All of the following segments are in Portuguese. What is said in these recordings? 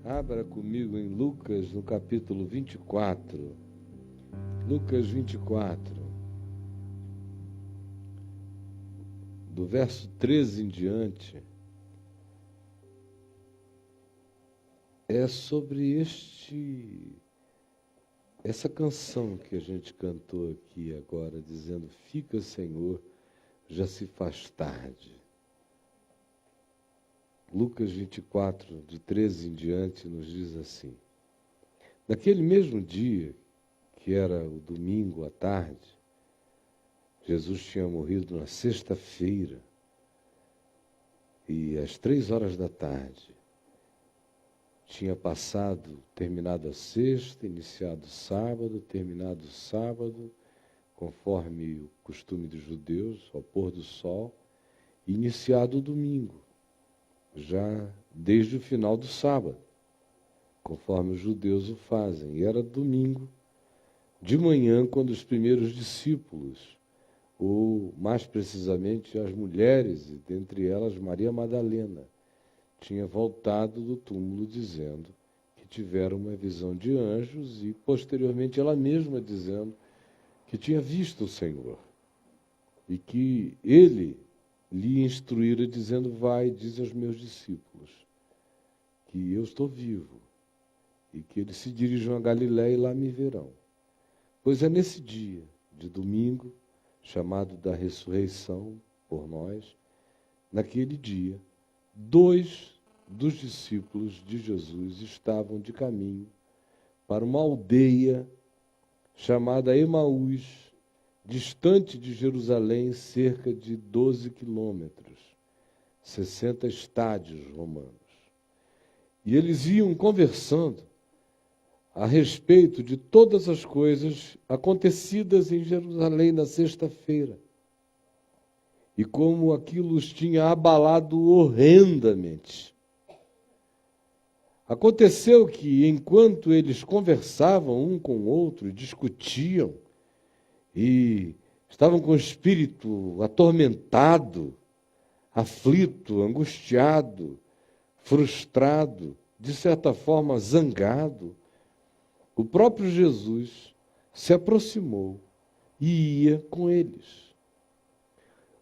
Abra comigo em Lucas, no capítulo 24. Lucas 24. Do verso 13 em diante. É sobre essa canção que a gente cantou aqui agora, dizendo: fica, Senhor, já se faz tarde. Lucas 24, de 13 em diante, nos diz assim: naquele mesmo dia, que era o domingo à tarde, Jesus tinha morrido na sexta-feira, e às 3 horas da tarde, tinha terminado a sexta, iniciado o sábado, terminado o sábado, conforme o costume dos judeus, ao pôr do sol, e iniciado o domingo, já desde o final do sábado, conforme os judeus o fazem. E era domingo, de manhã, quando os primeiros discípulos, ou mais precisamente as mulheres, e dentre elas Maria Madalena, tinha voltado do túmulo dizendo que tiveram uma visão de anjos e, posteriormente, ela mesma dizendo que tinha visto o Senhor e que ele lhe instruíra dizendo: vai, diz aos meus discípulos que eu estou vivo e que eles se dirijam a Galiléia e lá me verão. Pois é nesse dia de domingo, chamado da ressurreição por nós, naquele dia, 2 dos discípulos de Jesus estavam de caminho para uma aldeia chamada Emaús, distante de Jerusalém, cerca de 12 quilômetros, 60 estádios romanos. E eles iam conversando a respeito de todas as coisas acontecidas em Jerusalém na sexta-feira, e como aquilo os tinha abalado horrendamente. Aconteceu que, enquanto eles conversavam um com o outro, e discutiam, e estavam com o espírito atormentado, aflito, angustiado, frustrado, de certa forma zangado, o próprio Jesus se aproximou e ia com eles.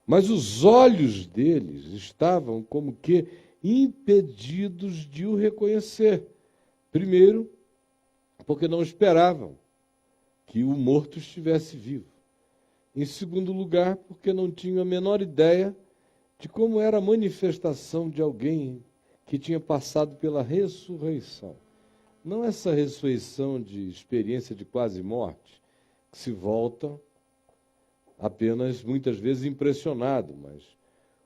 Mas os olhos deles estavam como que impedidos de o reconhecer. Primeiro, porque não esperavam que o morto estivesse vivo. Em segundo lugar, porque não tinham a menor ideia de como era a manifestação de alguém que tinha passado pela ressurreição. Não essa ressurreição de experiência de quase morte, que se volta apenas, muitas vezes, impressionado, mas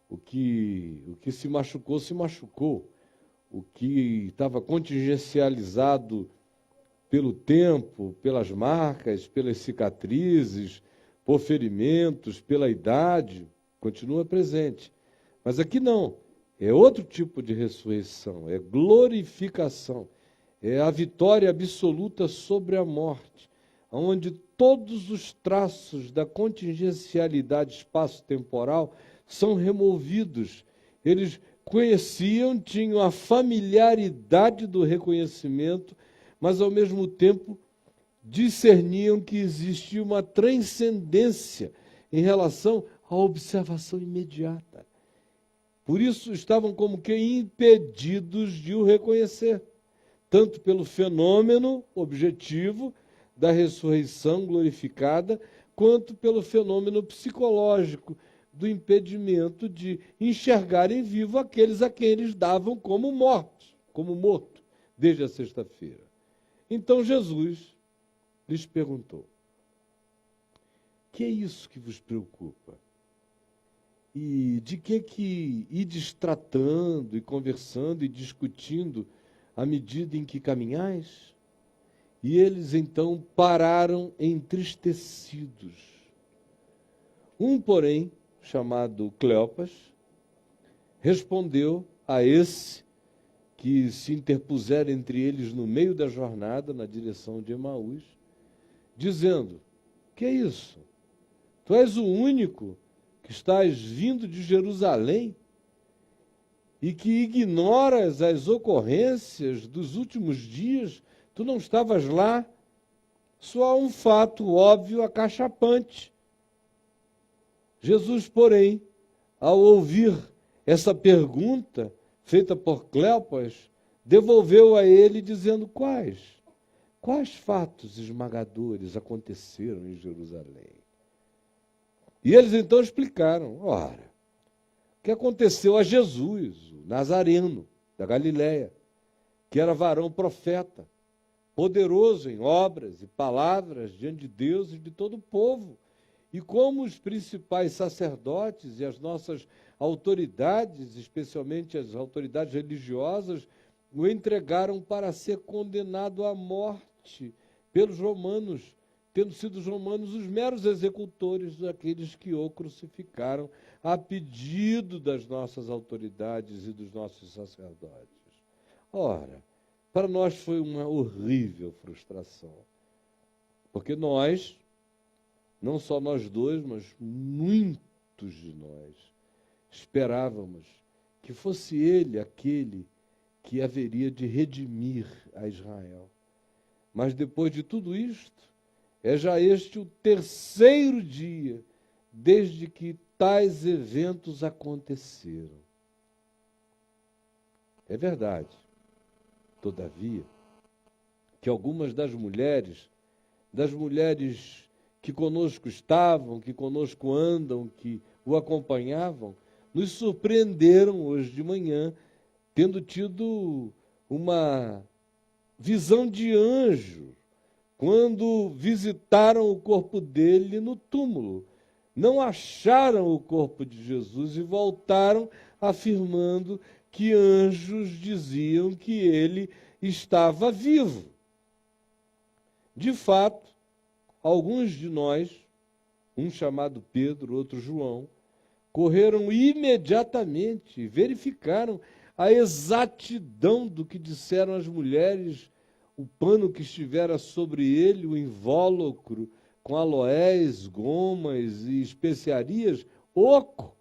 o que se machucou, se machucou. O que estava contingencializado pelo tempo, pelas marcas, pelas cicatrizes, por ferimentos, pela idade, continua presente. Mas aqui não, é outro tipo de ressurreição, é glorificação, é a vitória absoluta sobre a morte, onde todos os traços da contingencialidade espaço-temporal são removidos. Eles conheciam, tinham a familiaridade do reconhecimento, mas ao mesmo tempo discerniam que existia uma transcendência em relação à observação imediata. Por isso estavam como que impedidos de o reconhecer, tanto pelo fenômeno objetivo da ressurreição glorificada, quanto pelo fenômeno psicológico do impedimento de enxergarem vivo aqueles a quem eles davam como mortos, como morto, desde a sexta-feira. Então Jesus lhes perguntou: que é isso que vos preocupa? E de que ides tratando e conversando e discutindo à medida em que caminhais? E eles então pararam entristecidos. Um, porém, chamado Cleopas, respondeu a esse que se interpusera entre eles no meio da jornada, na direção de Emaús, dizendo: que é isso? Tu és o único que estás vindo de Jerusalém e que ignoras as ocorrências dos últimos dias, tu não estavas lá. Só há um fato óbvio, acachapante. Jesus, porém, ao ouvir essa pergunta feita por Cleopas, devolveu a ele dizendo: quais fatos esmagadores aconteceram em Jerusalém? E eles então explicaram: ora, o que aconteceu a Jesus, o Nazareno, da Galiléia, que era varão profeta, poderoso em obras e palavras diante de Deus e de todo o povo, e como os principais sacerdotes e as nossas autoridades, especialmente as autoridades religiosas, o entregaram para ser condenado à morte pelos romanos, tendo sido os romanos os meros executores daqueles que o crucificaram a pedido das nossas autoridades e dos nossos sacerdotes. Ora, para nós foi uma horrível frustração, porque nós, não só nós dois, mas muitos de nós, esperávamos que fosse ele aquele que haveria de redimir a Israel. Mas depois de tudo isto, é já este o terceiro dia desde que tais eventos aconteceram. É verdade, todavia, que algumas das mulheres que conosco estavam, que conosco andam, que o acompanhavam, nos surpreenderam hoje de manhã, tendo tido uma visão de anjo, quando visitaram o corpo dele no túmulo. Não acharam o corpo de Jesus e voltaram afirmando que anjos diziam que ele estava vivo. De fato, alguns de nós, um chamado Pedro, outro João, correram imediatamente e verificaram a exatidão do que disseram as mulheres, o pano que estivera sobre ele, o invólucro, com aloés, gomas e especiarias, oco,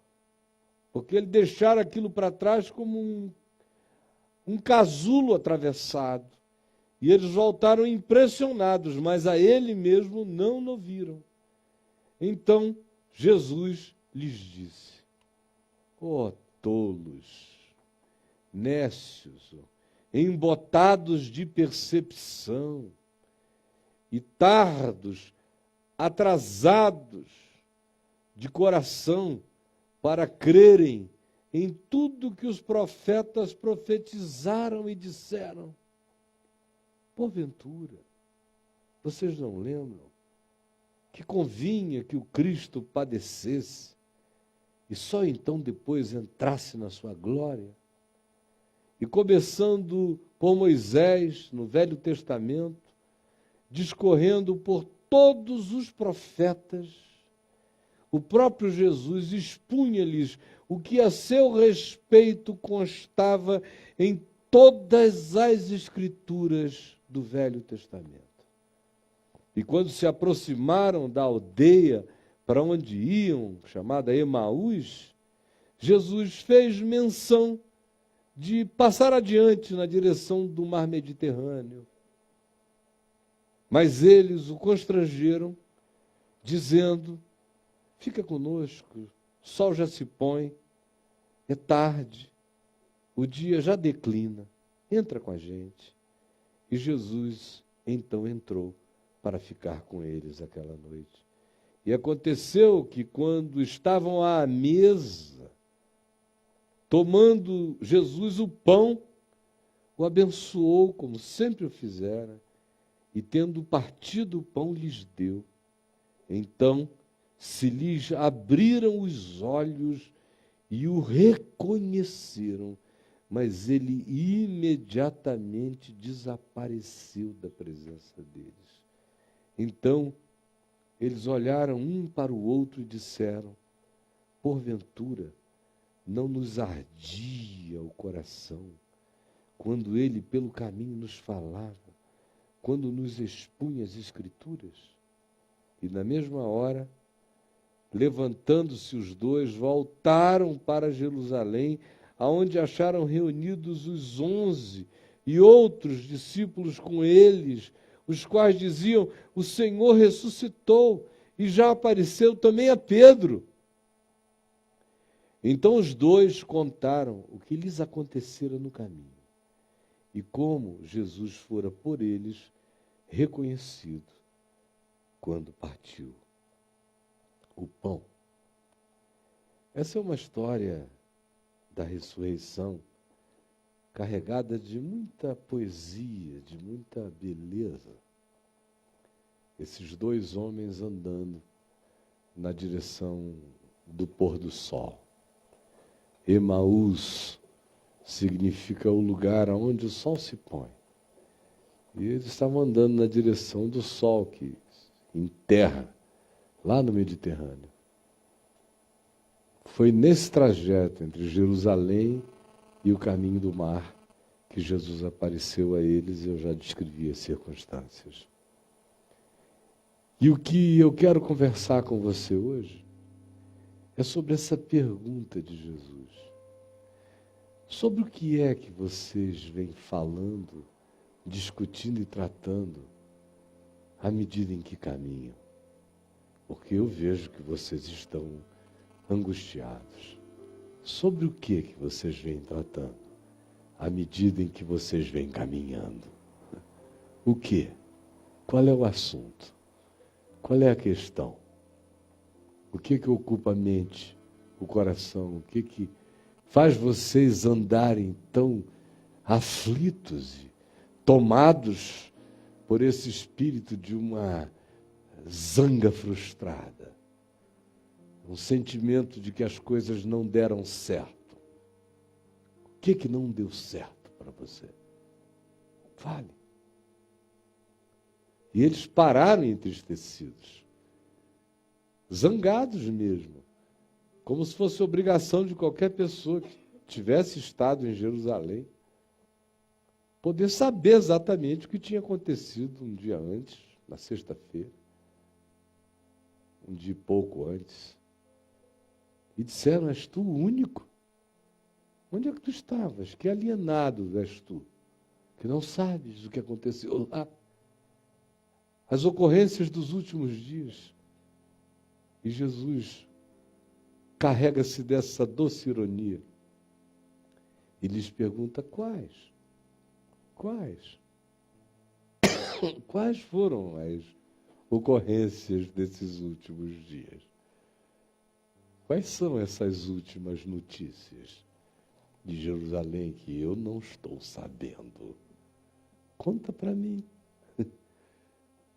porque ele deixara aquilo para trás como um casulo atravessado. E eles voltaram impressionados, mas a ele mesmo não o viram. Então Jesus lhes disse: ó tolos, nécios, embotados de percepção e tardos, atrasados de coração para crerem em tudo que os profetas profetizaram e disseram. Porventura, vocês não lembram que convinha que o Cristo padecesse e só então depois entrasse na sua glória? E começando por Moisés, no Velho Testamento, discorrendo por todos os profetas, o próprio Jesus expunha-lhes o que a seu respeito constava em todas as Escrituras do Velho Testamento. E quando se aproximaram da aldeia para onde iam, chamada Emaús, Jesus fez menção de passar adiante na direção do mar Mediterrâneo. Mas eles o constrangeram, dizendo: fica conosco, o sol já se põe, é tarde, o dia já declina, entra com a gente. E Jesus então entrou para ficar com eles aquela noite. E aconteceu que quando estavam à mesa, tomando Jesus o pão, o abençoou, como sempre o fizera, e tendo partido o pão, lhes deu. Então se lhes abriram os olhos e o reconheceram, mas ele imediatamente desapareceu da presença deles. Então eles olharam um para o outro e disseram: porventura não nos ardia o coração quando ele pelo caminho nos falava, quando nos expunha as Escrituras? E na mesma hora, levantando-se os dois, voltaram para Jerusalém, aonde acharam reunidos os 11 e outros discípulos com eles, os quais diziam: o Senhor ressuscitou e já apareceu também a Pedro. Então os dois contaram o que lhes acontecera no caminho e como Jesus fora por eles reconhecido quando partiu o pão. Essa é uma história da ressurreição carregada de muita poesia, de muita beleza. Esses dois homens andando na direção do pôr do sol. Emaús significa o lugar onde o sol se põe. E eles estavam andando na direção do sol que enterra lá no Mediterrâneo. Foi nesse trajeto entre Jerusalém e o caminho do mar que Jesus apareceu a eles, e eu já descrevi as circunstâncias. E o que eu quero conversar com você hoje é sobre essa pergunta de Jesus. Sobre o que é que vocês vêm falando, discutindo e tratando à medida em que caminham? Porque eu vejo que vocês estão angustiados. Sobre o que vocês vêm tratando à medida em que vocês vêm caminhando? O que? Qual é o assunto? Qual é a questão? O que ocupa a mente, o coração? O que faz vocês andarem tão aflitos e tomados por esse espírito de uma zanga frustrada? Um sentimento de que as coisas não deram certo. O que não deu certo para você? Fale. E eles pararam entristecidos, zangados mesmo, como se fosse obrigação de qualquer pessoa que tivesse estado em Jerusalém poder saber exatamente o que tinha acontecido um dia antes, na sexta-feira, um dia e pouco antes. E disseram: és tu o único? Onde é que tu estavas? Que alienado és tu, que não sabes o que aconteceu lá. As ocorrências dos últimos dias. E Jesus carrega-se dessa doce ironia e lhes pergunta: quais? Quais? Quais foram as ocorrências desses últimos dias? Quais são essas últimas notícias de Jerusalém que eu não estou sabendo? Conta para mim.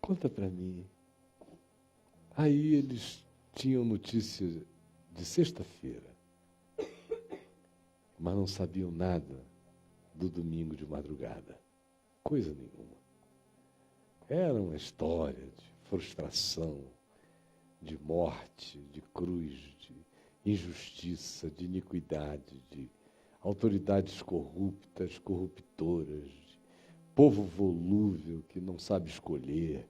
Conta para mim. Aí eles tinham notícia de sexta-feira, mas não sabiam nada do domingo de madrugada. Coisa nenhuma. Era uma história de frustração, de morte, de cruz, de injustiça, de iniquidade, de autoridades corruptas, corruptoras, de povo volúvel que não sabe escolher,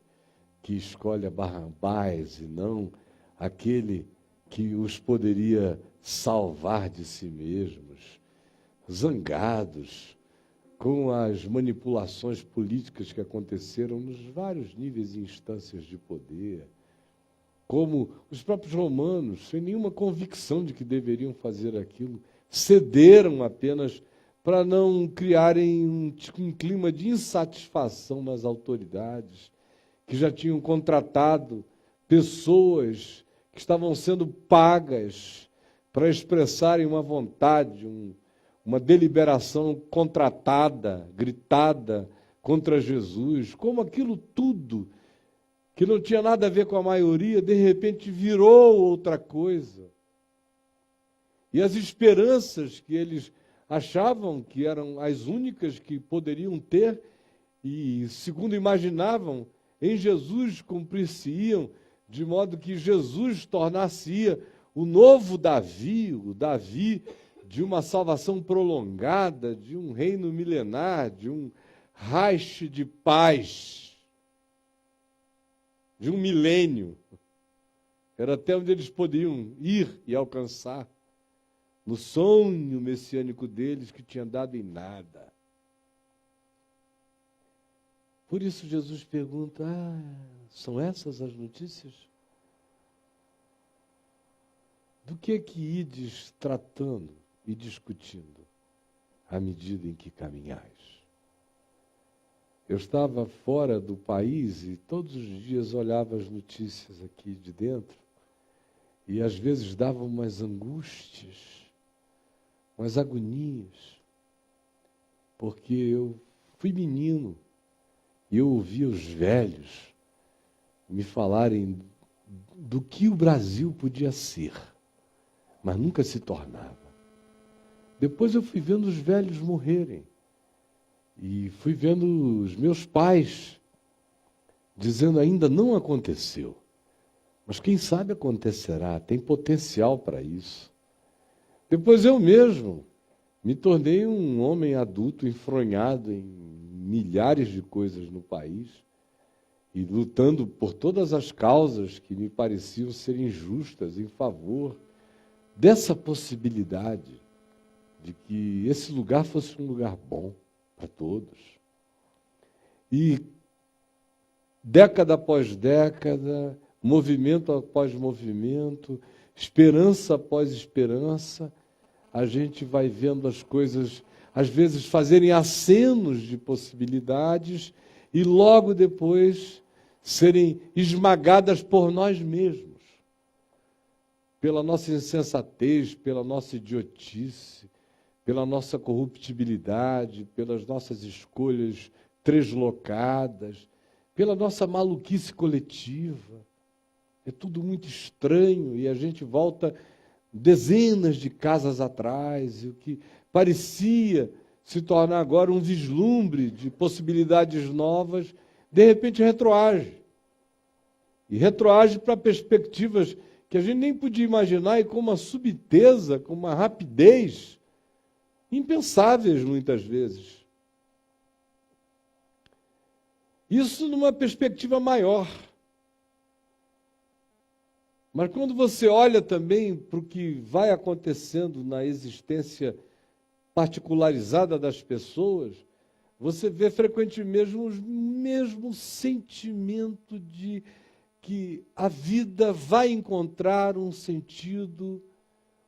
que escolhe a Barrabás e não aquele que os poderia salvar de si mesmos, zangados com as manipulações políticas que aconteceram nos vários níveis e instâncias de poder, como os próprios romanos, sem nenhuma convicção de que deveriam fazer aquilo, cederam apenas para não criarem um clima de insatisfação nas autoridades, que já tinham contratado pessoas que estavam sendo pagas para expressarem uma vontade, uma deliberação contratada, gritada contra Jesus, como aquilo tudo, que não tinha nada a ver com a maioria, de repente virou outra coisa. E as esperanças que eles achavam que eram as únicas que poderiam ter, e segundo imaginavam, em Jesus cumprir-se-iam, de modo que Jesus tornar-se-ia o novo Davi, o Davi de uma salvação prolongada, de um reino milenar, de um Reich de paz, de um milênio. Era até onde eles poderiam ir e alcançar. no sonho messiânico deles que tinha dado em nada. Por isso Jesus pergunta, são essas as notícias? Do que ides tratando e discutindo à medida em que caminhais? Eu estava fora do país e todos os dias olhava as notícias aqui de dentro e às vezes dava umas angústias, umas agonias, porque eu fui menino e eu ouvia os velhos me falarem do que o Brasil podia ser, mas nunca se tornava. Depois eu fui vendo os velhos morrerem e fui vendo os meus pais dizendo ainda não aconteceu, mas quem sabe acontecerá, tem potencial para isso. Depois eu mesmo me tornei um homem adulto enfronhado em milhares de coisas no país e lutando por todas as causas que me pareciam ser injustas em favor dessa possibilidade de que esse lugar fosse um lugar bom para todos. E década após década, movimento após movimento, esperança após esperança, a gente vai vendo as coisas, às vezes, fazerem acenos de possibilidades e logo depois serem esmagadas por nós mesmos, pela nossa insensatez, pela nossa idiotice, pela nossa corruptibilidade, pelas nossas escolhas treslocadas, pela nossa maluquice coletiva. É tudo muito estranho e a gente volta dezenas de casas atrás, e o que parecia se tornar agora um vislumbre de possibilidades novas, de repente retroage. E retroage para perspectivas que a gente nem podia imaginar e com uma subtileza, com uma rapidez impensáveis muitas vezes. Isso numa perspectiva maior. Mas quando você olha também para o que vai acontecendo na existência particularizada das pessoas, você vê frequentemente o mesmo sentimento de que a vida vai encontrar um sentido,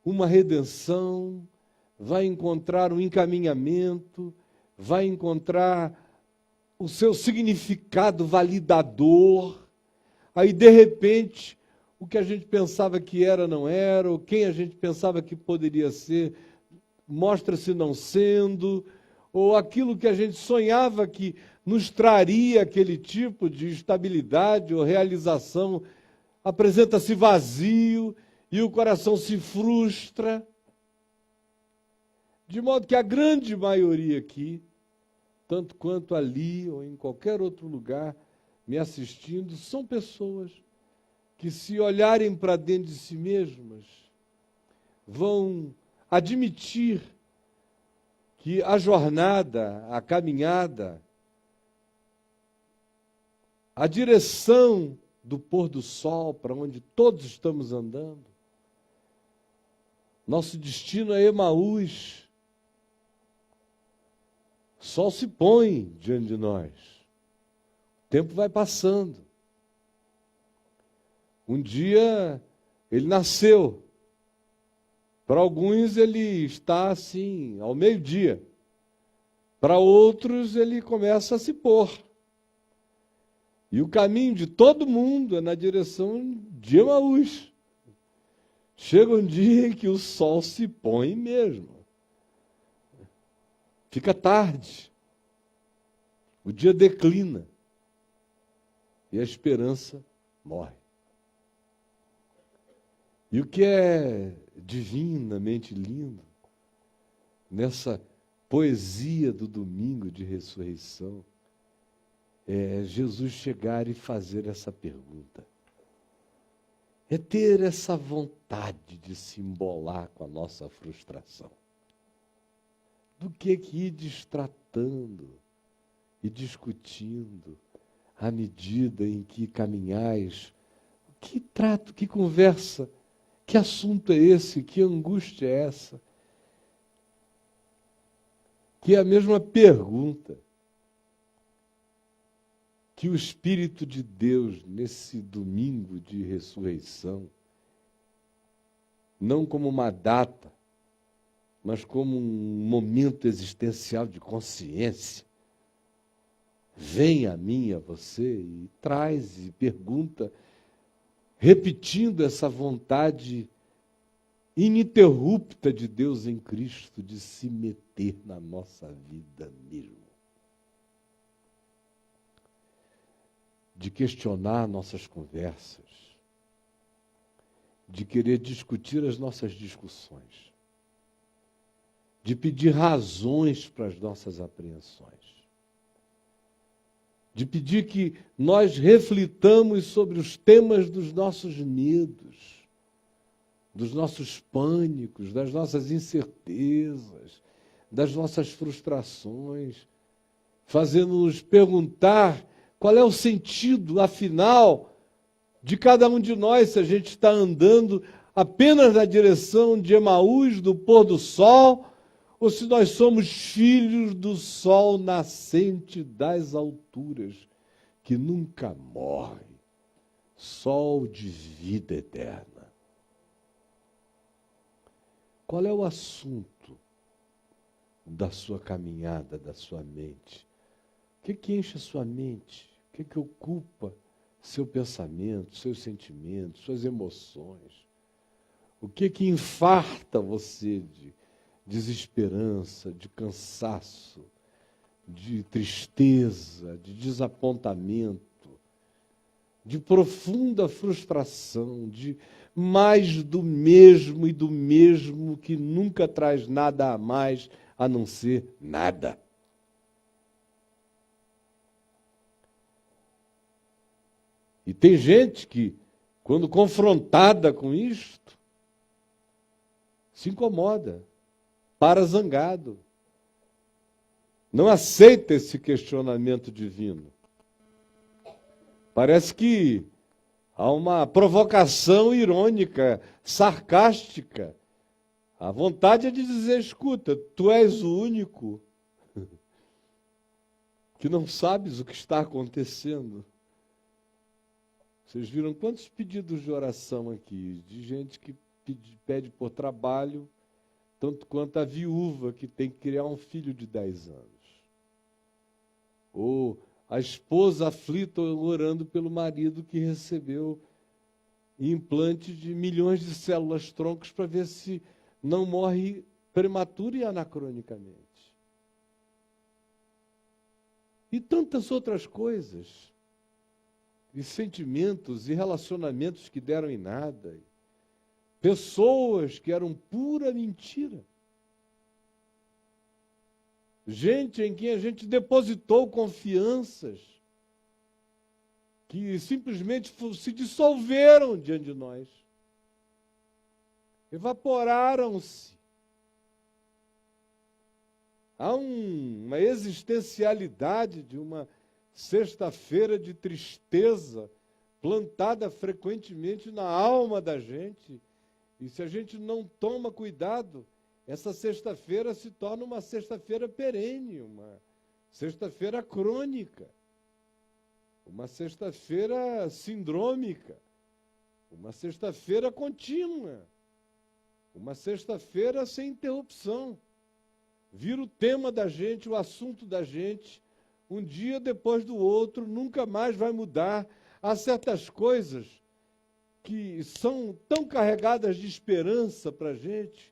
uma redenção, vai encontrar um encaminhamento, vai encontrar o seu significado validador. Aí, de repente, o que a gente pensava que era, não era, ou quem a gente pensava que poderia ser, mostra-se não sendo, ou aquilo que a gente sonhava que nos traria aquele tipo de estabilidade ou realização, apresenta-se vazio e o coração se frustra. De modo que a grande maioria aqui, tanto quanto ali ou em qualquer outro lugar, me assistindo, são pessoas que, se olharem para dentro de si mesmas, vão admitir que a jornada, a caminhada, a direção do pôr do sol para onde todos estamos andando, nosso destino é Emaús. O sol se põe diante de nós. O tempo vai passando. Um dia ele nasceu. Para alguns ele está assim, ao meio-dia. Para outros ele começa a se pôr. E o caminho de todo mundo é na direção de Emaús. Chega um dia em que o sol se põe mesmo. Fica tarde, o dia declina e a esperança morre. E o que é divinamente lindo nessa poesia do domingo de ressurreição é Jesus chegar e fazer essa pergunta. É ter essa vontade de se embolar com a nossa frustração. Do que ides tratando e discutindo à medida em que caminhais? Que trato, que conversa, que assunto é esse, que angústia é essa que é a mesma pergunta que o Espírito de Deus, nesse domingo de ressurreição, não como uma data, mas como um momento existencial de consciência, vem a mim, a você, e traz e pergunta, repetindo essa vontade ininterrupta de Deus em Cristo de se meter na nossa vida mesmo. De questionar nossas conversas, de querer discutir as nossas discussões, de pedir razões para as nossas apreensões, de pedir que nós reflitamos sobre os temas dos nossos medos, dos nossos pânicos, das nossas incertezas, das nossas frustrações, fazendo-nos perguntar qual é o sentido, afinal, de cada um de nós, se a gente está andando apenas na direção de Emaús, do pôr do sol, ou se nós somos filhos do sol nascente das alturas, que nunca morre, sol de vida eterna. Qual é o assunto da sua caminhada, da sua mente? O que enche a sua mente? O que ocupa seu pensamento, seus sentimentos, suas emoções? O que infarta você de desesperança, de cansaço, de tristeza, de desapontamento, de profunda frustração, de mais do mesmo e do mesmo que nunca traz nada a mais a não ser nada? E tem gente que, quando confrontada com isto, se incomoda, para zangado, não aceita esse questionamento divino. Parece que há uma provocação irônica, sarcástica. A vontade é de dizer, escuta, tu és o único que não sabes o que está acontecendo. Vocês viram quantos pedidos de oração aqui, de gente que pede por trabalho, tanto quanto a viúva que tem que criar um filho de 10 anos. Ou a esposa aflita orando pelo marido que recebeu implante de milhões de células-troncos para ver se não morre prematura e anacronicamente. E tantas outras coisas. E sentimentos e relacionamentos que deram em nada. Pessoas que eram pura mentira. Gente em quem a gente depositou confianças que simplesmente se dissolveram diante de nós. Evaporaram-se. Há uma existencialidade de uma sexta-feira de tristeza plantada frequentemente na alma da gente. E se a gente não toma cuidado, essa sexta-feira se torna uma sexta-feira perene, uma sexta-feira crônica, uma sexta-feira sindrômica, uma sexta-feira contínua, uma sexta-feira sem interrupção. Vira o tema da gente, o assunto da gente, um dia depois do outro, nunca mais vai mudar. Há certas coisas que são tão carregadas de esperança para a gente,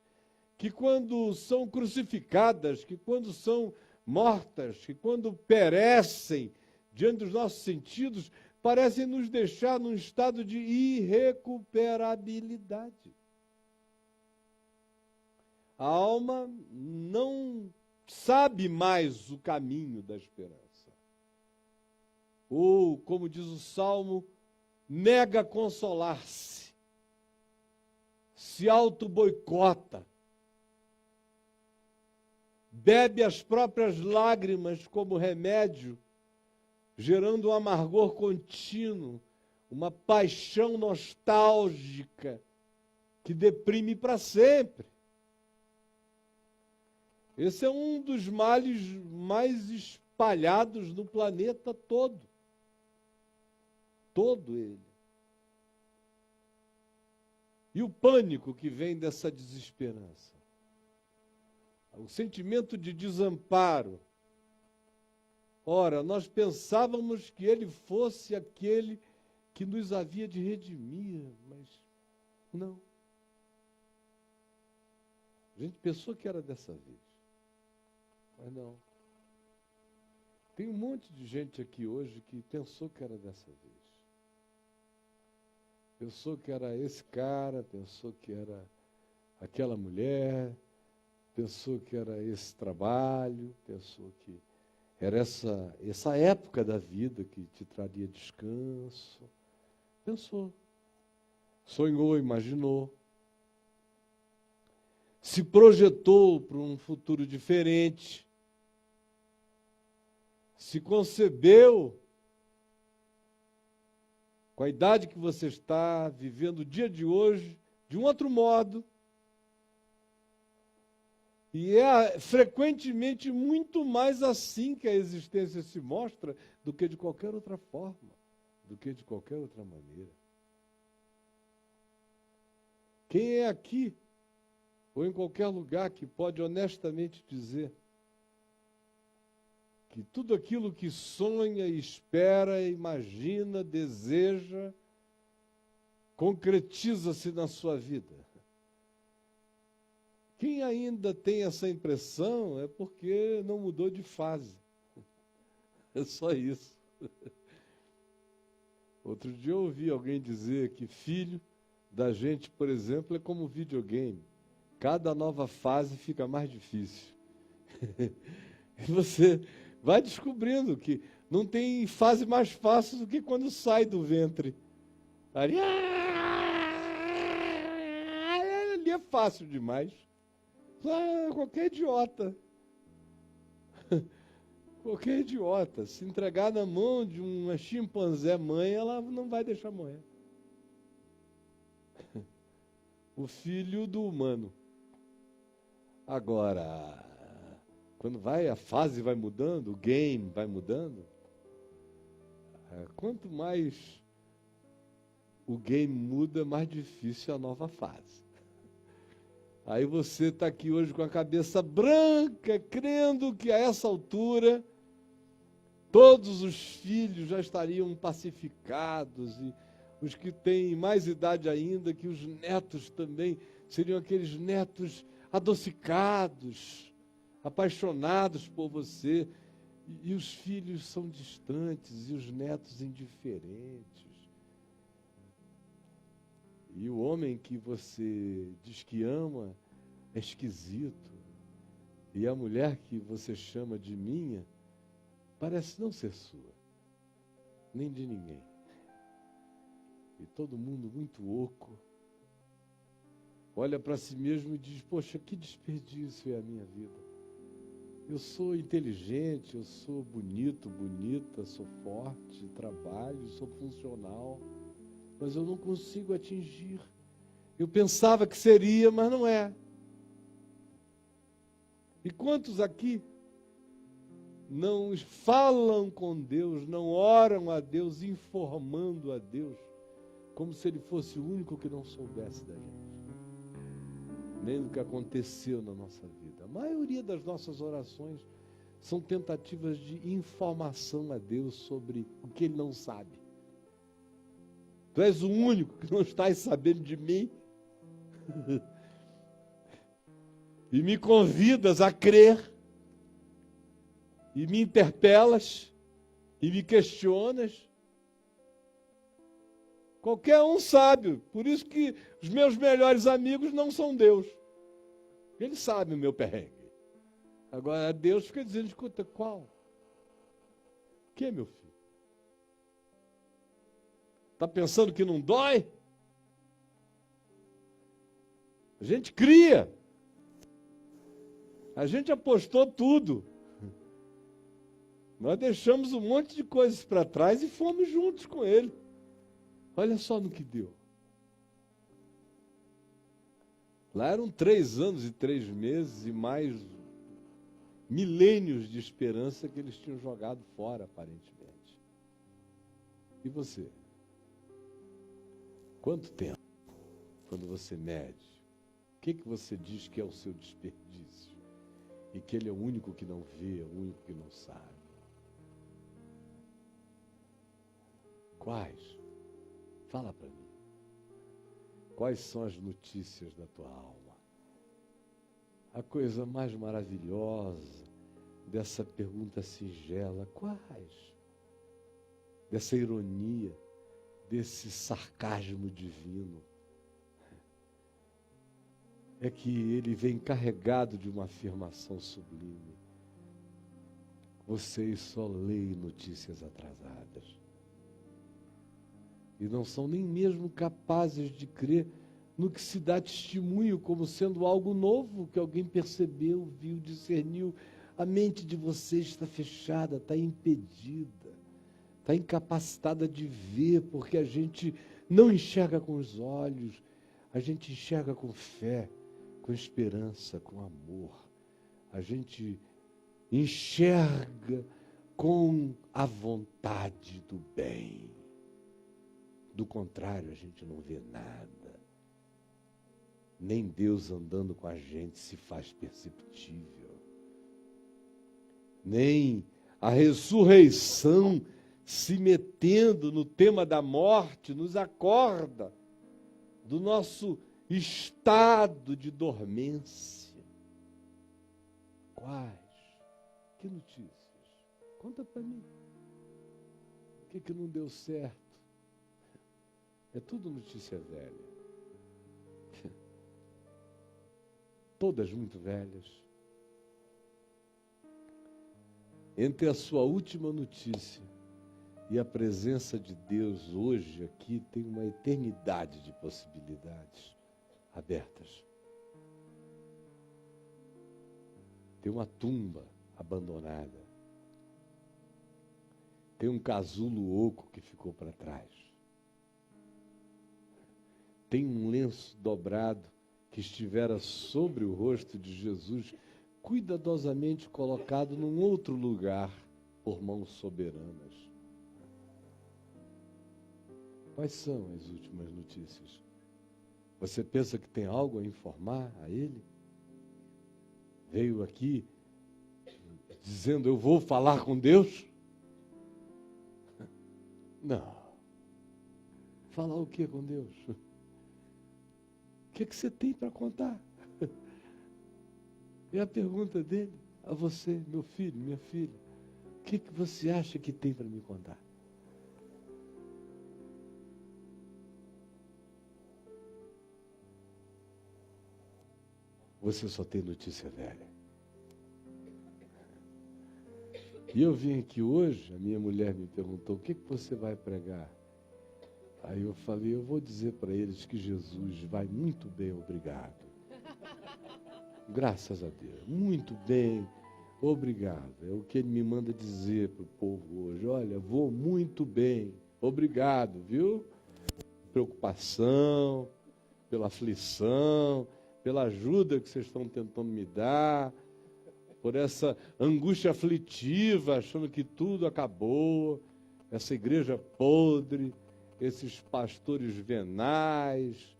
que quando são crucificadas, que quando são mortas, que quando perecem diante dos nossos sentidos, parecem nos deixar num estado de irrecuperabilidade. A alma não sabe mais o caminho da esperança. Ou, como diz o Salmo, nega consolar-se, se auto-boicota, bebe as próprias lágrimas como remédio, gerando um amargor contínuo, uma paixão nostálgica que deprime para sempre. Esse é um dos males mais espalhados no planeta todo. Todo ele. E o pânico que vem dessa desesperança. O sentimento de desamparo. Ora, nós pensávamos que ele fosse aquele que nos havia de redimir, mas não. A gente pensou que era dessa vez, mas não. Tem um monte de gente aqui hoje que pensou que era dessa vez. Pensou que era esse cara, pensou que era aquela mulher, pensou que era esse trabalho, pensou que era essa época da vida que te traria descanso. Pensou, sonhou, imaginou, se projetou para um futuro diferente, se concebeu com a idade que você está, vivendo o dia de hoje de um outro modo. E é frequentemente muito mais assim que a existência se mostra do que de qualquer outra forma, do que de qualquer outra maneira. Quem é aqui, ou em qualquer lugar, que pode honestamente dizer que tudo aquilo que sonha, espera, imagina, deseja, concretiza-se na sua vida? Quem ainda tem essa impressão é porque não mudou de fase. É só isso. Outro dia eu ouvi alguém dizer que filho da gente, por exemplo, é como videogame. Cada nova fase fica mais difícil. E você vai descobrindo que não tem fase mais fácil do que quando sai do ventre. Ali é fácil demais. Qualquer idiota. Qualquer idiota. Se entregar na mão de uma chimpanzé mãe, ela não vai deixar morrer. O filho do humano. Agora, quando a fase vai mudando, o game vai mudando, quanto mais o game muda, mais difícil é a nova fase. Aí você está aqui hoje com a cabeça branca, crendo que a essa altura todos os filhos já estariam pacificados e os que têm mais idade ainda, que os netos também seriam aqueles netos adocicados, apaixonados por você, e os filhos são distantes e os netos indiferentes. E o homem que você diz que ama é esquisito. E a mulher que você chama de minha parece não ser sua, nem de ninguém. E todo mundo muito oco. Olha para si mesmo e diz, poxa, que desperdício é a minha vida. Eu sou inteligente, eu sou bonito, bonita, sou forte, trabalho, sou funcional, mas eu não consigo atingir. Eu pensava que seria, mas não é. E quantos aqui não falam com Deus, não oram a Deus, informando a Deus, como se Ele fosse o único que não soubesse da gente, nem do que aconteceu na nossa vida. A maioria das nossas orações são tentativas de informação a Deus sobre o que Ele não sabe. Tu és o único que não estás sabendo de mim. E me convidas a crer. E me interpelas. E me questionas. Qualquer um sabe. Por isso que os meus melhores amigos não são Deus. Eles sabem o meu perrengue. Agora Deus fica dizendo, escuta, qual? O que, meu filho? Está pensando que não dói? A gente cria. A gente apostou tudo. Nós deixamos um monte de coisas para trás e fomos juntos com Ele. Olha só no que deu. Lá eram 3 anos e 3 meses e mais milênios de esperança que eles tinham jogado fora, aparentemente. E você? Quanto tempo, quando você mede, o que você diz que é o seu desperdício? E que ele é o único que não vê, o único que não sabe? Quais? Fala para mim. Quais são as notícias da tua alma? A coisa mais maravilhosa dessa pergunta singela, quais? Dessa ironia, desse sarcasmo divino, é que ele vem carregado de uma afirmação sublime. Vocês só leem notícias atrasadas. E não são nem mesmo capazes de crer no que se dá testemunho como sendo algo novo, que alguém percebeu, viu, discerniu. A mente de vocês está fechada, está impedida, está incapacitada de ver, porque a gente não enxerga com os olhos, a gente enxerga com fé, com esperança, com amor. A gente enxerga com a vontade do bem. Do contrário, a gente não vê nada. Nem Deus andando com a gente se faz perceptível. Nem a ressurreição se metendo no tema da morte nos acorda do nosso estado de dormência. Quais? Que notícias? Conta para mim. O que não deu certo? É tudo notícia velha. Todas muito velhas. Entre a sua última notícia e a presença de Deus hoje aqui, tem uma eternidade de possibilidades abertas. Tem uma tumba abandonada. Tem um casulo oco que ficou para trás. Tem um lenço dobrado que estivera sobre o rosto de Jesus, cuidadosamente colocado num outro lugar por mãos soberanas. Quais são as últimas notícias? Você pensa que tem algo a informar a ele? Veio aqui dizendo, eu vou falar com Deus? Não. Falar o que com Deus? O que você tem para contar? É a pergunta dele a você, meu filho, minha filha. O que você acha que tem para me contar? Você só tem notícia velha. E eu vim aqui hoje, a minha mulher me perguntou, o que você vai pregar? Aí eu falei, eu vou dizer para eles que Jesus vai muito bem, obrigado. Graças a Deus, muito bem, obrigado. É o que ele me manda dizer para o povo hoje. Olha, vou muito bem, obrigado, viu? Preocupação, pela aflição, pela ajuda que vocês estão tentando me dar, por essa angústia aflitiva, achando que tudo acabou, essa igreja podre, esses pastores venais,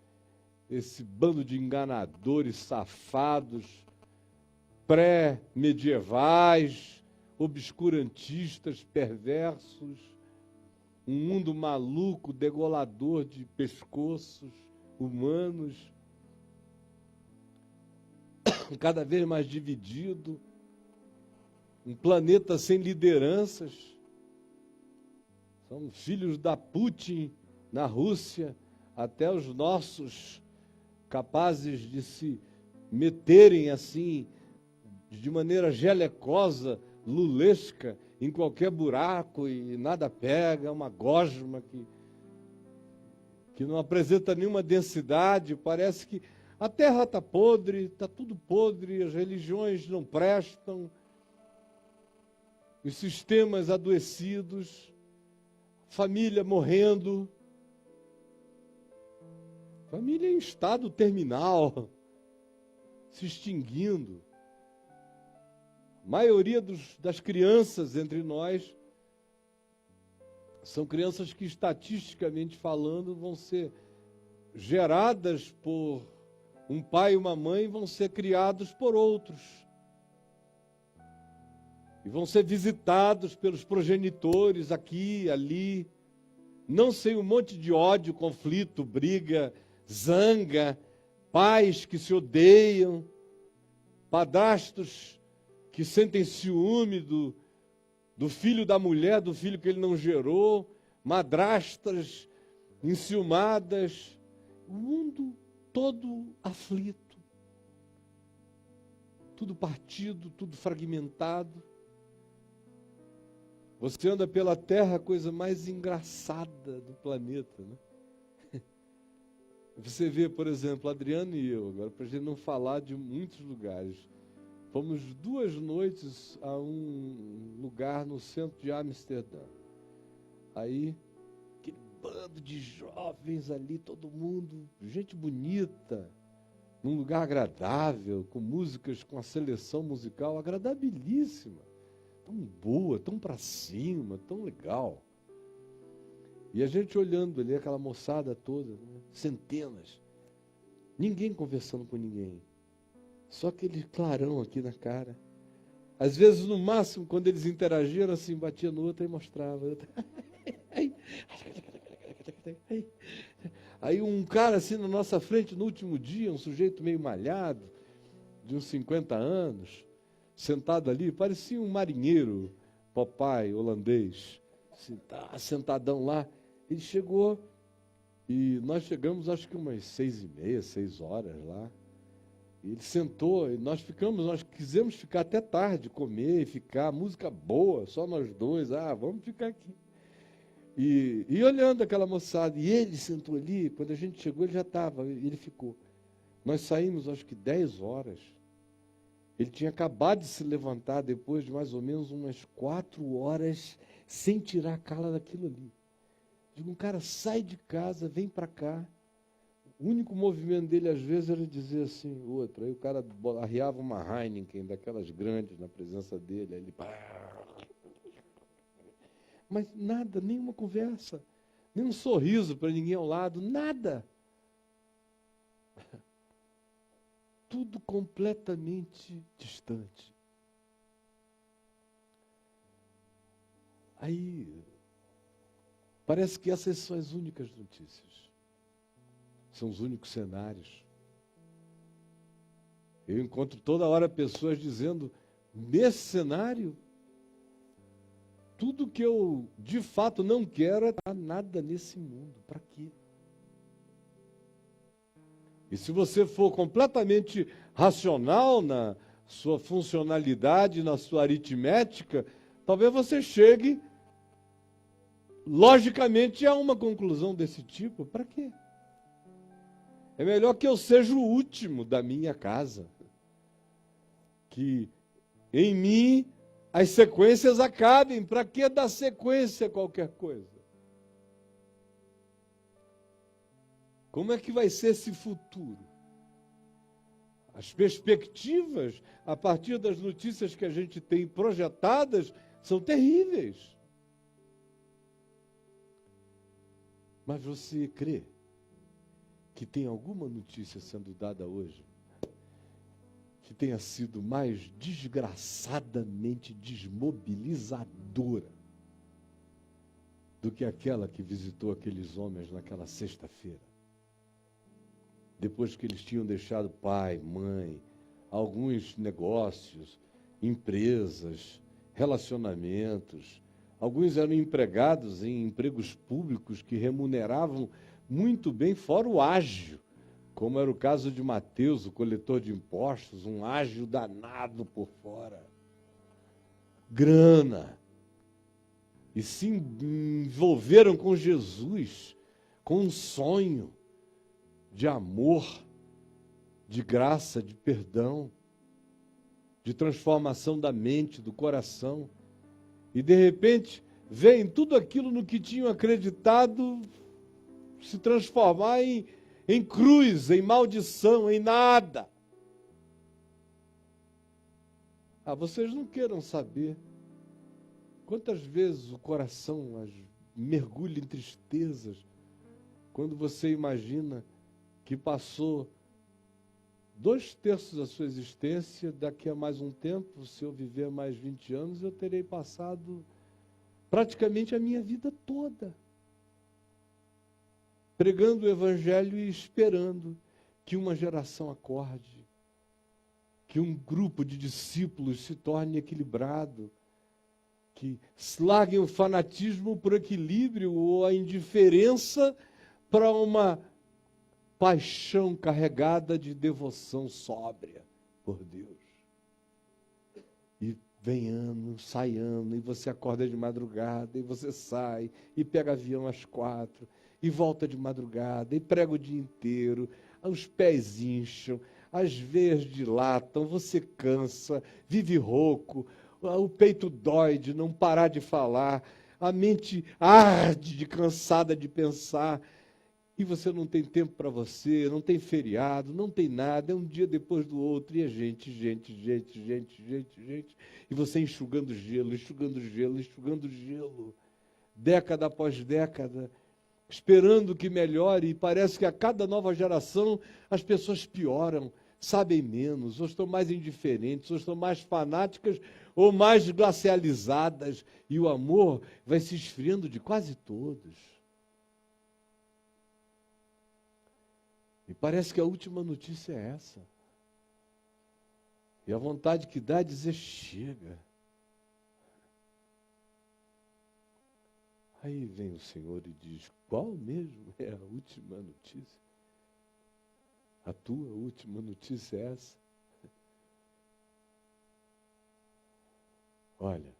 esse bando de enganadores safados, pré-medievais, obscurantistas, perversos, um mundo maluco, degolador de pescoços humanos, cada vez mais dividido, um planeta sem lideranças. São filhos da Putin na Rússia, até os nossos capazes de se meterem assim, de maneira gelecosa, lulesca, em qualquer buraco e nada pega, é uma gosma que não apresenta nenhuma densidade, parece que a terra está podre, está tudo podre, as religiões não prestam, os sistemas adoecidos, família morrendo, família em estado terminal, se extinguindo. maioria das crianças entre nós são crianças que, estatisticamente falando, vão ser geradas por um pai e uma mãe, vão ser criados por outros. E vão ser visitados pelos progenitores aqui, ali. Não sem um monte de ódio, conflito, briga, zanga, pais que se odeiam, padrastos que sentem ciúme do filho da mulher, do filho que ele não gerou, madrastas enciumadas, o mundo todo aflito, tudo partido, tudo fragmentado. Você anda pela Terra, a coisa mais engraçada do planeta, né? Você vê, por exemplo, Adriano e eu, agora para a gente não falar de muitos lugares, fomos 2 noites a um lugar no centro de Amsterdã. Aí, aquele bando de jovens ali, todo mundo, gente bonita, num lugar agradável, com músicas, com a seleção musical agradabilíssima, tão boa, tão para cima, tão legal. E a gente olhando ali, aquela moçada toda, né? Centenas, ninguém conversando com ninguém. Só aquele clarão aqui na cara. Às vezes, no máximo, quando eles interagiam, assim, batia no outro e mostrava. Aí um cara assim na nossa frente, no último dia, um sujeito meio malhado, de uns 50 anos, sentado ali, parecia um marinheiro, Popeye, holandês, assim, tá sentadão lá. Ele chegou e nós chegamos, acho que umas 6h30, 6 horas lá. Ele sentou, e nós quisemos ficar até tarde, comer e ficar, música boa, só nós dois, vamos ficar aqui. E olhando aquela moçada, e ele sentou ali, quando a gente chegou ele já estava, ele ficou. Nós saímos acho que 10 horas, ele tinha acabado de se levantar depois de mais ou menos umas 4 horas, sem tirar a cara daquilo ali. Digo, um cara sai de casa, vem para cá. O único movimento dele, às vezes, era dizer assim, outro. Aí o cara arriava uma Heineken, daquelas grandes, na presença dele. Aí ele... Mas nada, nenhuma conversa, nenhum sorriso para ninguém ao lado, nada. Tudo completamente distante. Aí, parece que essas são as únicas notícias. São os únicos cenários. Eu encontro toda hora pessoas dizendo, nesse cenário, tudo que eu de fato não quero é estar nada nesse mundo. Para quê? E se você for completamente racional na sua funcionalidade, na sua aritmética, talvez você chegue, logicamente, a uma conclusão desse tipo. Para quê? É melhor que eu seja o último da minha casa. Que em mim as sequências acabem. Para que dar sequência a qualquer coisa? Como é que vai ser esse futuro? As perspectivas, a partir das notícias que a gente tem projetadas, são terríveis. Mas você crê que tem alguma notícia sendo dada hoje que tenha sido mais desgraçadamente desmobilizadora do que aquela que visitou aqueles homens naquela sexta-feira? Depois que eles tinham deixado pai, mãe, alguns negócios, empresas, relacionamentos, alguns eram empregados em empregos públicos que remuneravam muito bem, fora o ágio, como era o caso de Mateus, o coletor de impostos, um ágio danado por fora. Grana. E se envolveram com Jesus, com um sonho de amor, de graça, de perdão, de transformação da mente, do coração. E de repente, vem tudo aquilo no que tinham acreditado se transformar em cruz, em maldição, em nada. Vocês não queiram saber quantas vezes o coração mergulha em tristezas quando você imagina que passou 2/3 da sua existência, daqui a mais um tempo, se eu viver mais 20 anos, eu terei passado praticamente a minha vida toda pregando o Evangelho e esperando que uma geração acorde, que um grupo de discípulos se torne equilibrado, que larguem o fanatismo por equilíbrio ou a indiferença para uma paixão carregada de devoção sóbria por Deus. E vem ano, sai ano, e você acorda de madrugada, e você sai, e pega avião às 4, e volta de madrugada, e prega o dia inteiro, os pés incham, as veias dilatam, você cansa, vive rouco, o peito dói de não parar de falar, a mente arde de cansada de pensar, e você não tem tempo para você, não tem feriado, não tem nada, é um dia depois do outro, e é gente, e você enxugando gelo, década após década, esperando que melhore, e parece que a cada nova geração as pessoas pioram, sabem menos, ou estão mais indiferentes, ou estão mais fanáticas, ou mais glacializadas, e o amor vai se esfriando de quase todos. E parece que a última notícia é essa. E a vontade que dá é dizer, chega. Aí vem o Senhor e diz, qual mesmo é a última notícia? A tua última notícia é essa? Olha,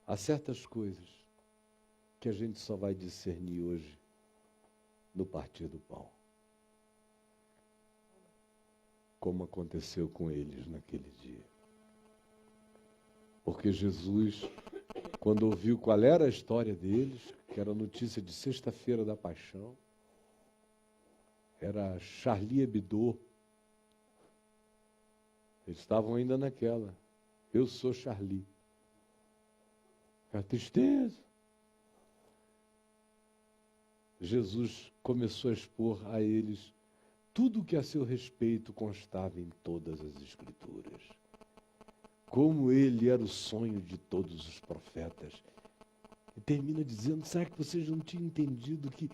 há certas coisas que a gente só vai discernir hoje no partir do pão. Como aconteceu com eles naquele dia. Porque Jesus, quando ouviu qual era a história deles, que era a notícia de sexta-feira da paixão, era Charlie Hebdo, eles estavam ainda naquela, eu sou Charlie. A tristeza. Jesus começou a expor a eles tudo o que a seu respeito constava em todas as Escrituras. Como ele era o sonho de todos os profetas. E termina dizendo, será que vocês não tinham entendido que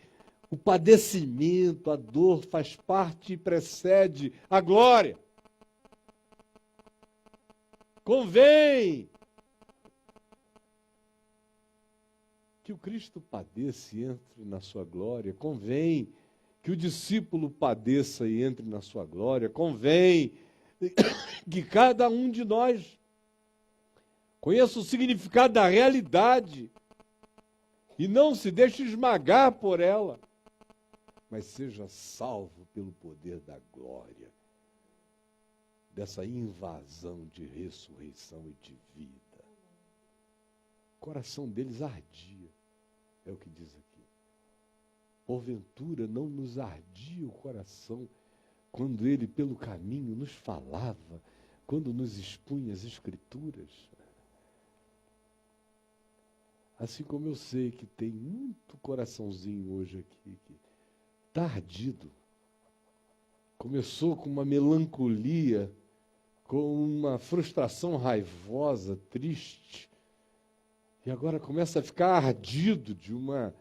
o padecimento, a dor faz parte e precede a glória? Convém que o Cristo padeça e entre na sua glória, convém que o discípulo padeça e entre na sua glória, convém que cada um de nós conheça o significado da realidade e não se deixe esmagar por ela, mas seja salvo pelo poder da glória, dessa invasão de ressurreição e de vida. O coração deles ardia, é o que diz aqui. Porventura não nos ardia o coração quando ele pelo caminho nos falava, quando nos expunha as Escrituras? Assim como eu sei que tem muito coraçãozinho hoje aqui que está ardido. Começou com uma melancolia, com uma frustração raivosa, triste, e agora começa a ficar ardido de uma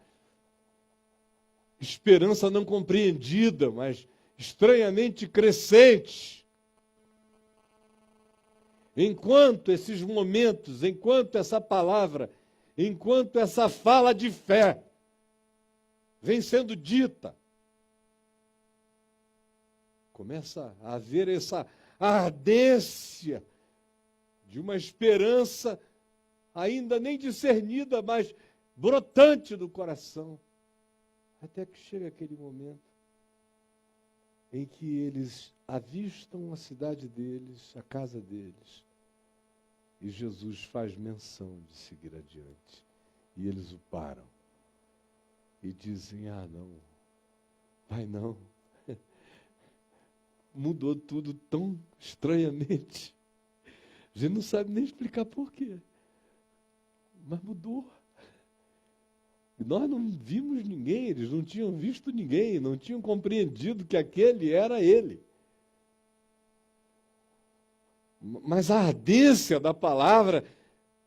esperança não compreendida, mas estranhamente crescente. Enquanto esses momentos, enquanto essa palavra, enquanto essa fala de fé vem sendo dita, começa a haver essa ardência de uma esperança ainda nem discernida, mas brotante do coração. Até que chega aquele momento em que eles avistam a cidade deles, a casa deles, e Jesus faz menção de seguir adiante. E eles o param e dizem, não, vai não. mudou tudo tão estranhamente. A gente não sabe nem explicar por quê. Mas mudou. E nós não vimos ninguém, eles não tinham visto ninguém, não tinham compreendido que aquele era ele. Mas a ardência da palavra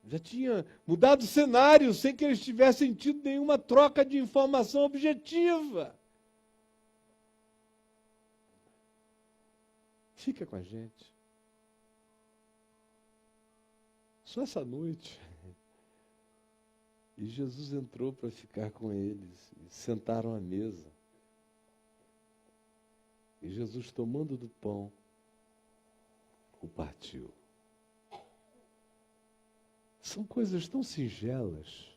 já tinha mudado o cenário sem que eles tivessem tido nenhuma troca de informação objetiva. Fica com a gente. Só essa noite. E Jesus entrou para ficar com eles. E sentaram à mesa. E Jesus, tomando do pão, o partiu. São coisas tão singelas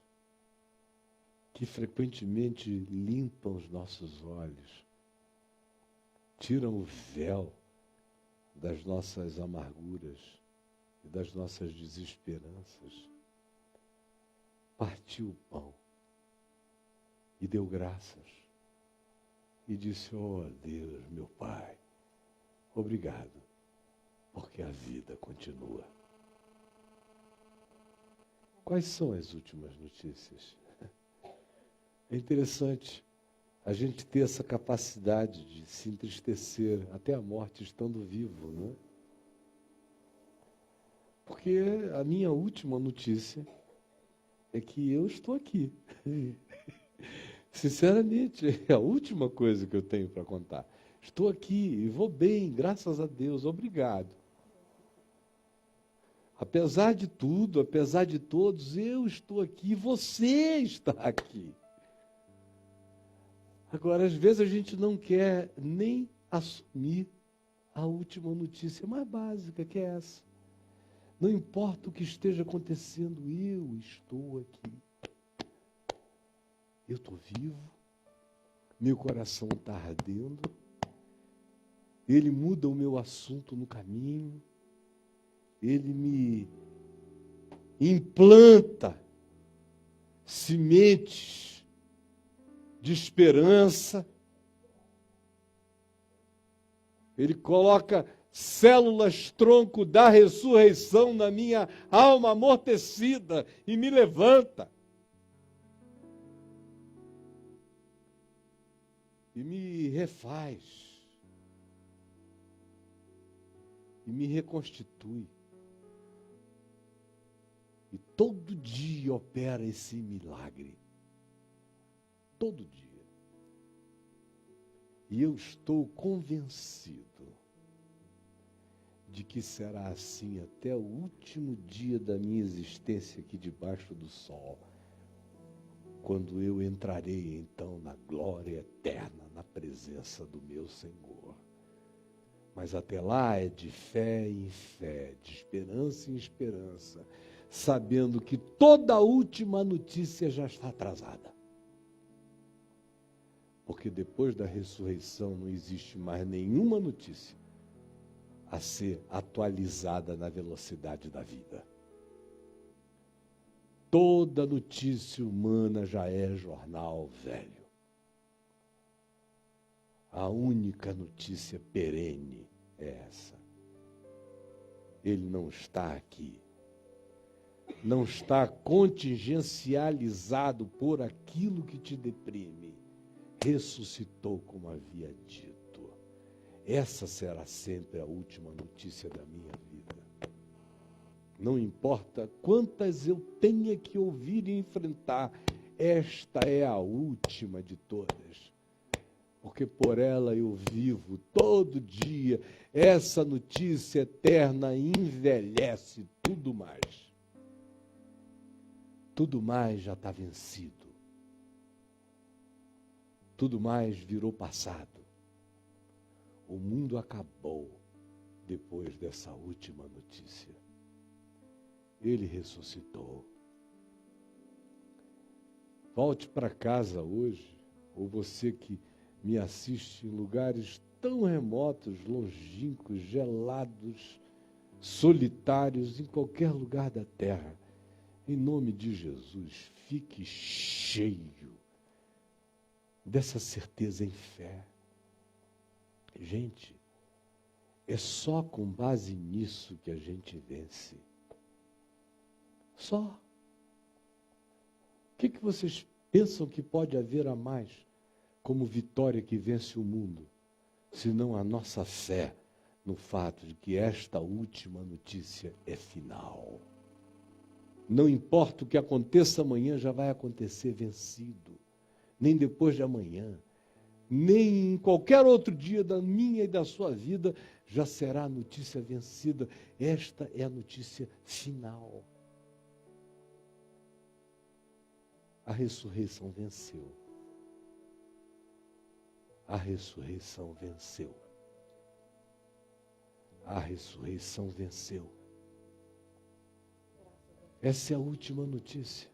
que frequentemente limpam os nossos olhos, tiram o véu das nossas amarguras e das nossas desesperanças. Partiu o pão e deu graças e disse: "Oh Deus, meu Pai, obrigado, porque a vida continua." Quais são as últimas notícias? É interessante a gente ter essa capacidade de se entristecer até a morte estando vivo, não é? Porque a minha última notícia é que eu estou aqui. Sinceramente, é a última coisa que eu tenho para contar. Estou aqui e vou bem, graças a Deus, obrigado. Apesar de tudo, apesar de todos, eu estou aqui, você está aqui. Agora, às vezes a gente não quer nem assumir a última notícia mais básica, que é essa. Não importa o que esteja acontecendo, eu estou aqui. Eu estou vivo, meu coração está ardendo, ele muda o meu assunto no caminho, ele me implanta sementes de esperança, ele coloca células tronco da ressurreição na minha alma amortecida e me levanta. E me refaz. E me reconstitui. E todo dia opera esse milagre. Todo dia. E eu estou convencido de que será assim até o último dia da minha existência aqui debaixo do sol, quando eu entrarei então na glória eterna, na presença do meu Senhor. Mas até lá é de fé em fé, de esperança em esperança, sabendo que toda a última notícia já está atrasada. Porque depois da ressurreição não existe mais nenhuma notícia a ser atualizada na velocidade da vida. Toda notícia humana já é jornal velho. A única notícia perene é essa. Ele não está aqui. Não está contingencializado por aquilo que te deprime. Ressuscitou, como havia dito. Essa será sempre a última notícia da minha vida. Não importa quantas eu tenha que ouvir e enfrentar, esta é a última de todas. Porque por ela eu vivo todo dia. Essa notícia eterna envelhece tudo mais. Tudo mais já está vencido. Tudo mais virou passado. O mundo acabou depois dessa última notícia. Ele ressuscitou. Volte para casa hoje, ou você que me assiste em lugares tão remotos, longínquos, gelados, solitários, em qualquer lugar da terra. Em nome de Jesus, fique cheio dessa certeza em fé. Gente, É só com base nisso que a gente vence. Só. O que vocês pensam que pode haver a mais como vitória que vence o mundo, senão a nossa fé no fato de que esta última notícia é final? Não importa o que aconteça amanhã, já vai acontecer vencido. Nem depois de amanhã, nem em qualquer outro dia da minha e da sua vida, já será a notícia vencida. Esta é a notícia final. A ressurreição venceu. A ressurreição venceu. A ressurreição venceu. Essa é a última notícia.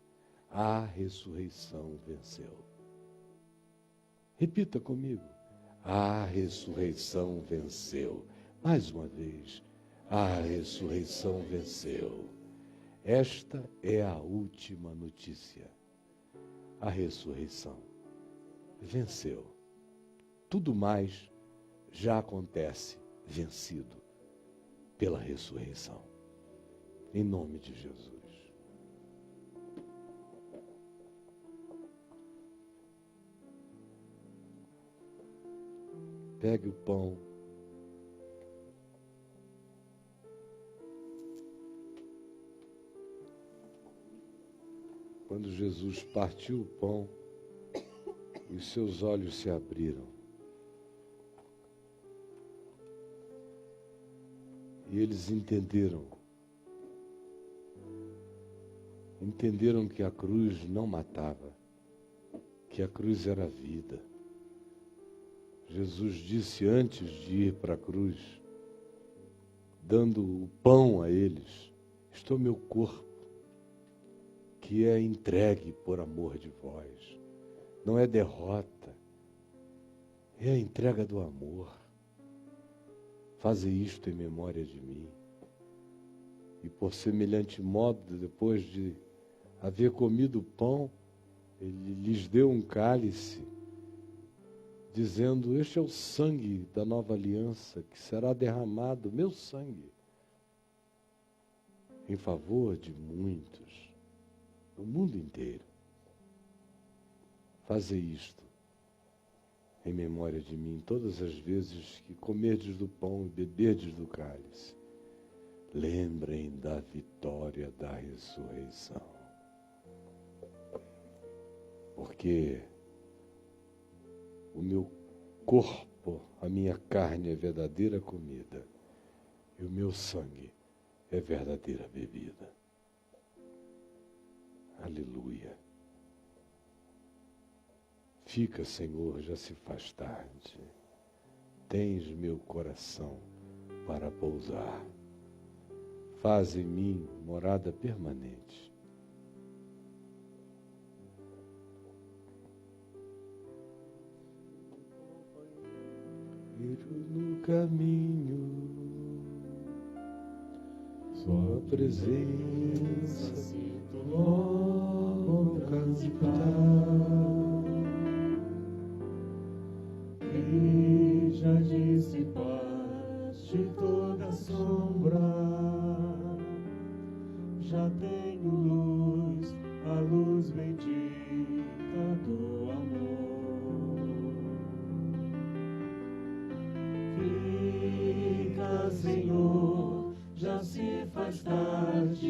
A ressurreição venceu. Repita comigo. A ressurreição venceu. Mais uma vez. A ressurreição venceu. Esta é a última notícia. A ressurreição venceu. Tudo mais já acontece vencido pela ressurreição. Em nome de Jesus. Pegue o pão. Quando Jesus partiu o pão, os seus olhos se abriram. E eles entenderam que a cruz não matava, que a cruz era vida. Jesus disse antes de ir para a cruz, dando o pão a eles: "Este é o meu corpo, que é entregue por amor de vós." Não é derrota, é a entrega do amor. Faze isto em memória de mim. E por semelhante modo, depois de haver comido o pão, ele lhes deu um cálice, dizendo: "Este é o sangue da nova aliança, que será derramado, meu sangue, em favor de muitos, do mundo inteiro. Faze isto em memória de mim todas as vezes que comerdes do pão e beberdes do cálice. Lembrem da vitória da ressurreição." Porque o meu corpo, a minha carne é verdadeira comida, e o meu sangue é verdadeira bebida. Aleluia. Fica, Senhor, já se faz tarde. Tens meu coração para pousar. Faz em mim morada permanente. No caminho, sua presença sinto logo cantar. E já dissipaste toda sombra, já tenho luz, a luz bendita do amor. Fica, Senhor, já se faz tarde.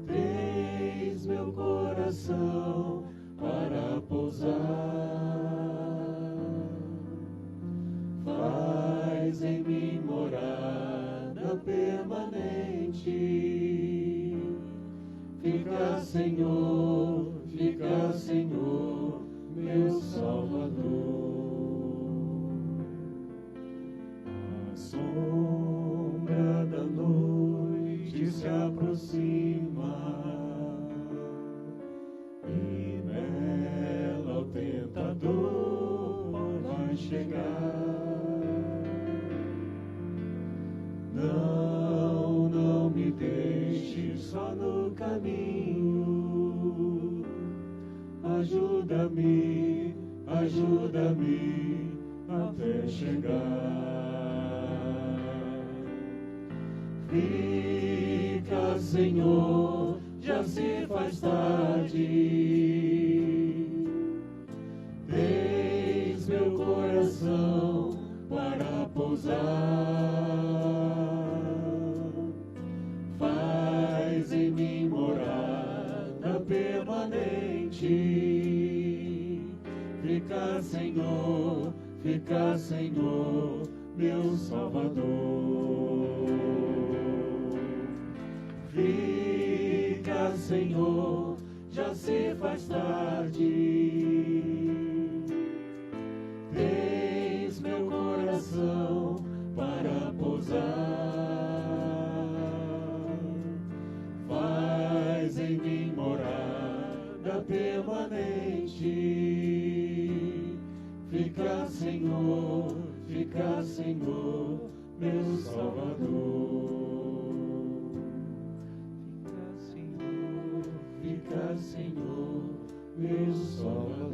Tens meu coração para pousar. Faz em mim morada permanente. Fica, Senhor, meu Salvador. A sombra da noite se aproxima, e nela o tentador vai chegar. Não me deixe só no caminho. Ajuda-me até chegar. Fica, Senhor, já se faz tarde. Eis meu coração para pousar. Faz em mim morada permanente. Fica, Senhor, meu Salvador. Fica, Senhor, já se faz tarde. Tens meu coração para pousar. Faz em mim morada permanente. Fica, Senhor, meu Salvador. Fica, Senhor, meu Salvador.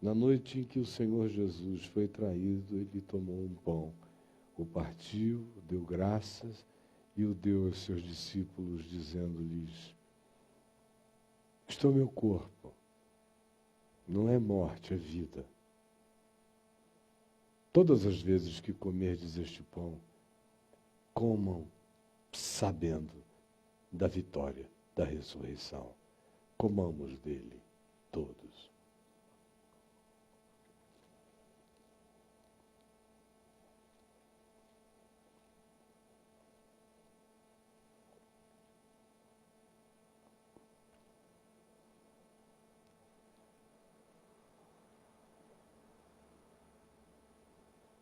Na noite em que o Senhor Jesus foi traído, ele tomou um pão, o partiu, deu graças e o deu aos seus discípulos, dizendo-lhes: isto é o meu corpo, não é morte, é vida. Todas as vezes que comerdes este pão, comam sabendo da vitória, da ressurreição. Comamos dele todos.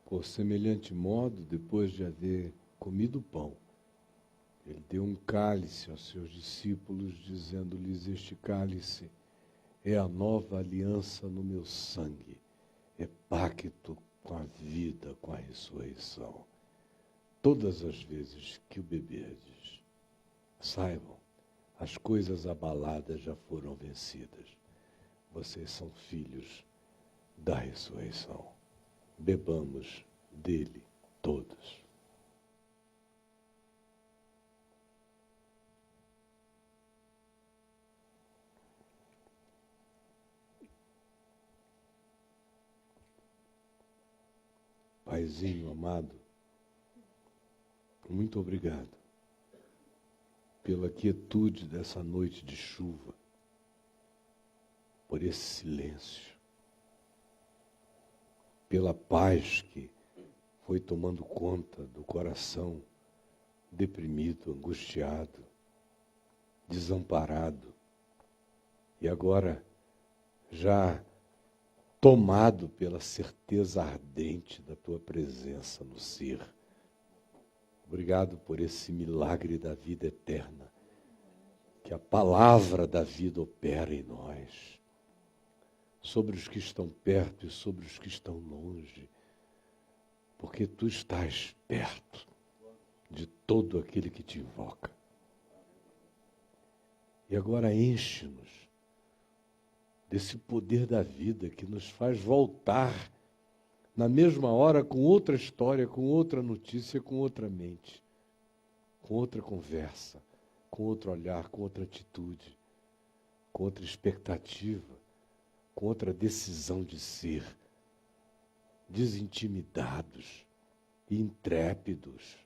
Por semelhante modo, depois de haver comido o pão, ele deu um cálice aos seus discípulos, dizendo-lhes: este cálice é a nova aliança no meu sangue, é pacto com a vida, com a ressurreição. Todas as vezes que o beberdes, saibam, as coisas abaladas já foram vencidas. Vocês são filhos da ressurreição. Bebamos dele todos. Paizinho amado, muito obrigado pela quietude dessa noite de chuva, por esse silêncio, pela paz que foi tomando conta do coração deprimido, angustiado, desamparado, e agora já tomado pela certeza ardente da tua presença no ser. Obrigado por esse milagre da vida eterna, que a palavra da vida opera em nós, sobre os que estão perto e sobre os que estão longe, porque tu estás perto de todo aquele que te invoca. E agora enche-nos desse poder da vida que nos faz voltar na mesma hora com outra história, com outra notícia, com outra mente, com outra conversa, com outro olhar, com outra atitude, com outra expectativa, com outra decisão de ser, desintimidados, intrépidos,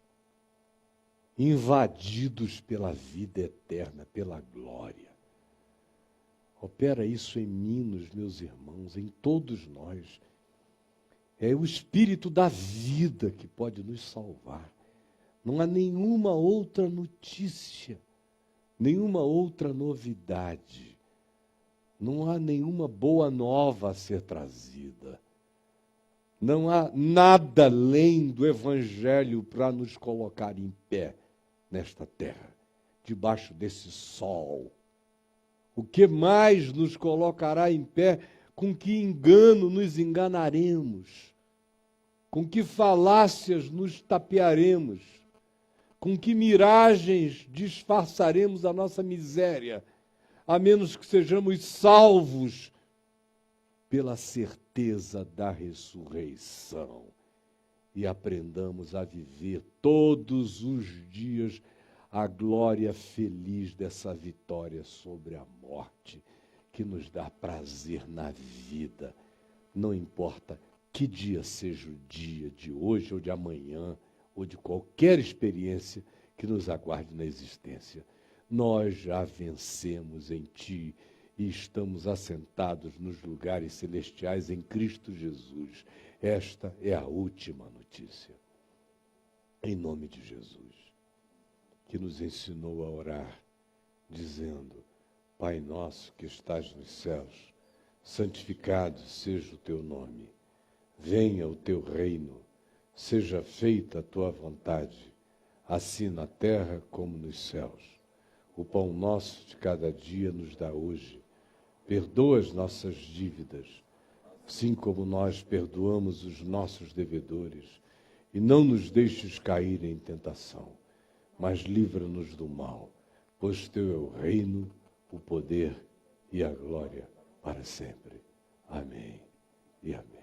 invadidos pela vida eterna, pela glória. Opera isso em mim, nos meus irmãos, em todos nós. É o Espírito da vida que pode nos salvar. Não há nenhuma outra notícia, nenhuma outra novidade. Não há nenhuma boa nova a ser trazida. Não há nada além do Evangelho para nos colocar em pé nesta terra, debaixo desse sol. O que mais nos colocará em pé? Com que engano nos enganaremos? Com que falácias nos tapearemos? Com que miragens disfarçaremos a nossa miséria? a menos que sejamos salvos pela certeza da ressurreição e aprendamos a viver todos os dias a glória feliz dessa vitória sobre a morte, que nos dá prazer na vida. Não importa que dia seja o dia de hoje ou de amanhã, ou de qualquer experiência que nos aguarde na existência. Nós já vencemos em Ti e estamos assentados nos lugares celestiais em Cristo Jesus. Esta é a última notícia. Em nome de Jesus, que nos ensinou a orar, dizendo: Pai nosso que estás nos céus, santificado seja o Teu nome. Venha o Teu reino, seja feita a Tua vontade, assim na terra como nos céus. O pão nosso de cada dia nos dá hoje. Perdoa as nossas dívidas, assim como nós perdoamos os nossos devedores. E não nos deixes cair em tentação, mas livra-nos do mal, pois Teu é o reino, o poder e a glória para sempre. Amém e amém.